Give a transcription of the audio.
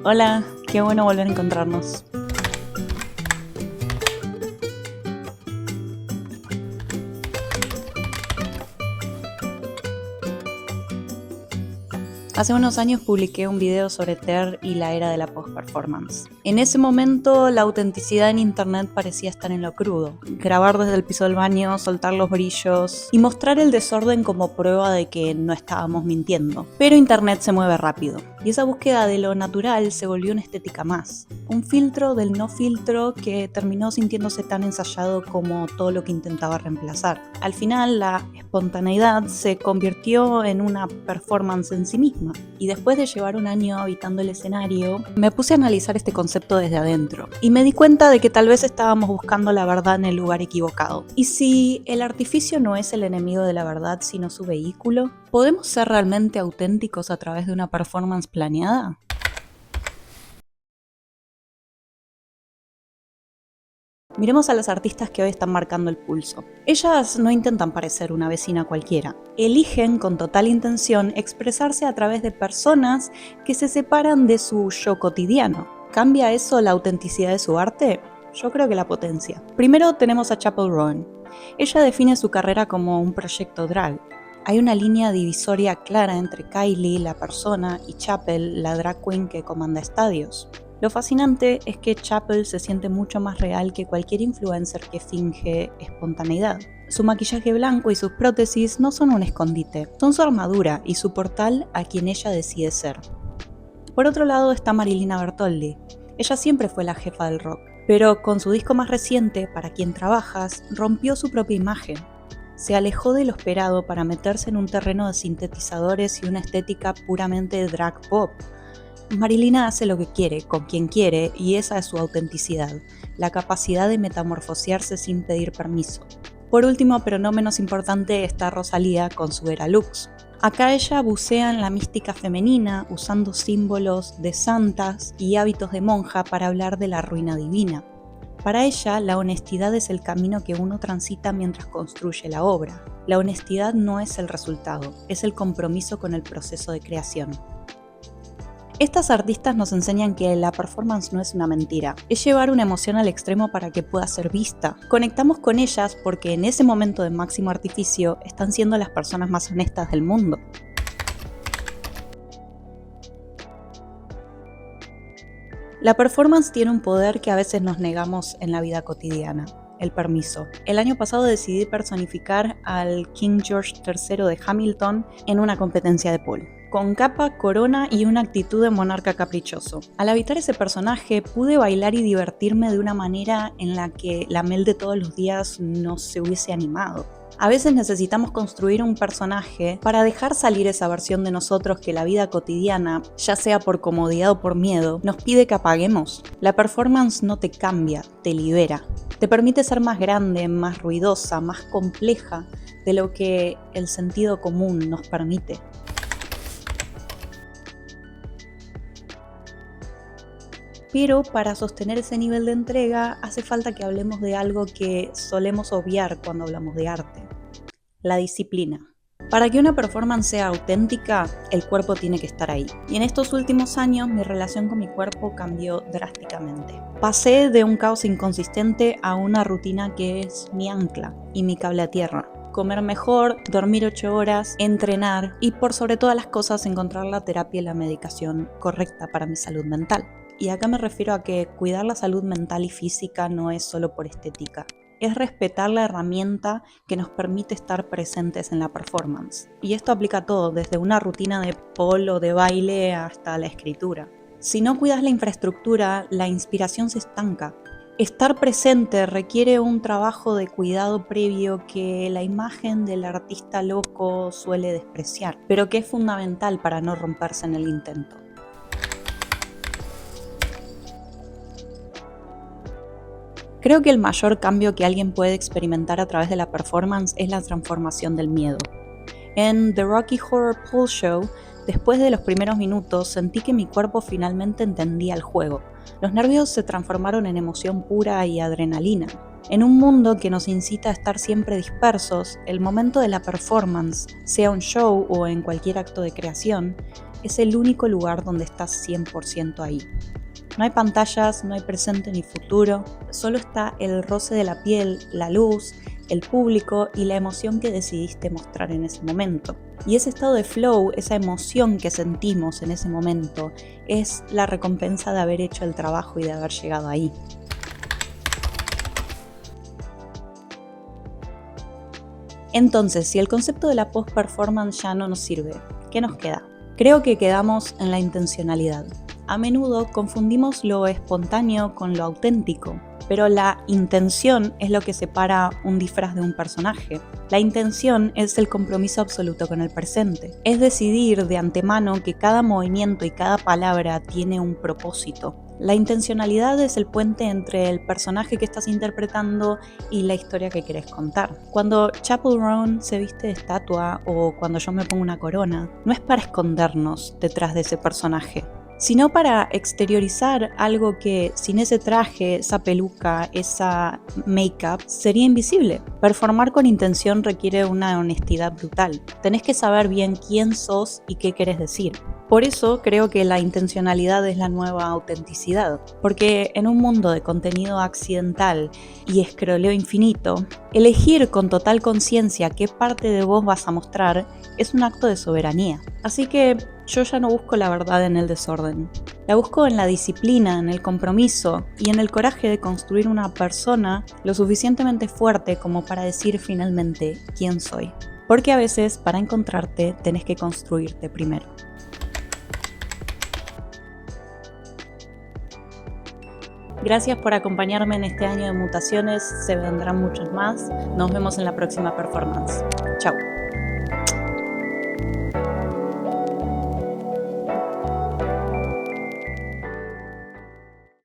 Hola, qué bueno volver a encontrarnos. Hace unos años publiqué un video sobre TER y la era de la post-performance. En ese momento la autenticidad en internet parecía estar en lo crudo. Grabar desde el piso del baño, soltar los brillos y mostrar el desorden como prueba de que no estábamos mintiendo. Pero internet se mueve rápido y esa búsqueda de lo natural se volvió una estética más. Un filtro del no filtro que terminó sintiéndose tan ensayado como todo lo que intentaba reemplazar. Al final la espontaneidad se convirtió en una performance en sí misma. Y después de llevar un año habitando el escenario, me puse a analizar este concepto desde adentro. Y me di cuenta de que tal vez estábamos buscando la verdad en el lugar equivocado. ¿Y si el artificio no es el enemigo de la verdad, sino su vehículo? ¿Podemos ser realmente auténticos a través de una performance planeada? Miremos a las artistas que hoy están marcando el pulso. Ellas no intentan parecer una vecina cualquiera. Eligen con total intención expresarse a través de personas que se separan de su yo cotidiano. ¿Cambia eso la autenticidad de su arte? Yo creo que la potencia. Primero tenemos a Chappell Roan. Ella define su carrera como un proyecto drag. Hay una línea divisoria clara entre Kylie, la persona, y Chappell, la drag queen que comanda estadios. Lo fascinante es que Chappell se siente mucho más real que cualquier influencer que finge espontaneidad. Su maquillaje blanco y sus prótesis no son un escondite, son su armadura y su portal a quien ella decide ser. Por otro lado está Marilina Bertoldi. Ella siempre fue la jefa del rock, pero con su disco más reciente, Para quien trabajas, rompió su propia imagen. Se alejó de lo esperado para meterse en un terreno de sintetizadores y una estética puramente drag pop. Marilina hace lo que quiere, con quien quiere, y esa es su autenticidad, la capacidad de metamorfosearse sin pedir permiso. Por último, pero no menos importante, está Rosalía con su Era Lux. Acá ella bucea en la mística femenina, usando símbolos de santas y hábitos de monja para hablar de la ruina divina. Para ella, la honestidad es el camino que uno transita mientras construye la obra. La honestidad no es el resultado, es el compromiso con el proceso de creación. Estas artistas nos enseñan que la performance no es una mentira, es llevar una emoción al extremo para que pueda ser vista. Conectamos con ellas porque en ese momento de máximo artificio están siendo las personas más honestas del mundo. La performance tiene un poder que a veces nos negamos en la vida cotidiana: el permiso. El año pasado decidí personificar al King George III de Hamilton en una competencia de pole, con capa, corona y una actitud de monarca caprichoso. Al habitar ese personaje pude bailar y divertirme de una manera en la que la Mel de todos los días no se hubiese animado. A veces necesitamos construir un personaje para dejar salir esa versión de nosotros que la vida cotidiana, ya sea por comodidad o por miedo, nos pide que apaguemos. La performance no te cambia, te libera. Te permite ser más grande, más ruidosa, más compleja de lo que el sentido común nos permite. Pero para sostener ese nivel de entrega hace falta que hablemos de algo que solemos obviar cuando hablamos de arte: la disciplina. Para que una performance sea auténtica, el cuerpo tiene que estar ahí. Y en estos últimos años mi relación con mi cuerpo cambió drásticamente. Pasé de un caos inconsistente a una rutina que es mi ancla y mi cable a tierra. Comer mejor, dormir 8 horas, entrenar y por sobre todas las cosas encontrar la terapia y la medicación correcta para mi salud mental. Y acá me refiero a que cuidar la salud mental y física no es solo por estética. Es respetar la herramienta que nos permite estar presentes en la performance. Y esto aplica a todo, desde una rutina de pole o de baile hasta la escritura. Si no cuidas la infraestructura, la inspiración se estanca. Estar presente requiere un trabajo de cuidado previo que la imagen del artista loco suele despreciar, pero que es fundamental para no romperse en el intento. Creo que el mayor cambio que alguien puede experimentar a través de la performance es la transformación del miedo. En The Rocky Horror Pole Show, después de los primeros minutos, sentí que mi cuerpo finalmente entendía el juego. Los nervios se transformaron en emoción pura y adrenalina. En un mundo que nos incita a estar siempre dispersos, el momento de la performance, sea un show o en cualquier acto de creación, es el único lugar donde estás 100% ahí. No hay pantallas, no hay presente ni futuro, solo está el roce de la piel, la luz, el público y la emoción que decidiste mostrar en ese momento. Y ese estado de flow, esa emoción que sentimos en ese momento, es la recompensa de haber hecho el trabajo y de haber llegado ahí. Entonces, si el concepto de la post-performance ya no nos sirve, ¿qué nos queda? Creo que quedamos en la intencionalidad. A menudo confundimos lo espontáneo con lo auténtico, pero la intención es lo que separa un disfraz de un personaje. La intención es el compromiso absoluto con el presente. Es decidir de antemano que cada movimiento y cada palabra tiene un propósito. La intencionalidad es el puente entre el personaje que estás interpretando y la historia que querés contar. Cuando Chappell Roan se viste de estatua o cuando yo me pongo una corona, no es para escondernos detrás de ese personaje, sino para exteriorizar algo que sin ese traje, esa peluca, esa make-up, sería invisible. Performar con intención requiere una honestidad brutal. Tenés que saber bien quién sos y qué querés decir. Por eso creo que la intencionalidad es la nueva autenticidad, porque en un mundo de contenido accidental y escroleo infinito, elegir con total conciencia qué parte de vos vas a mostrar es un acto de soberanía. Así que yo ya no busco la verdad en el desorden. La busco en la disciplina, en el compromiso y en el coraje de construir una persona lo suficientemente fuerte como para decir finalmente quién soy. Porque a veces para encontrarte tenés que construirte primero. Gracias por acompañarme en este año de mutaciones, se vendrán muchos más. Nos vemos en la próxima performance. Chao.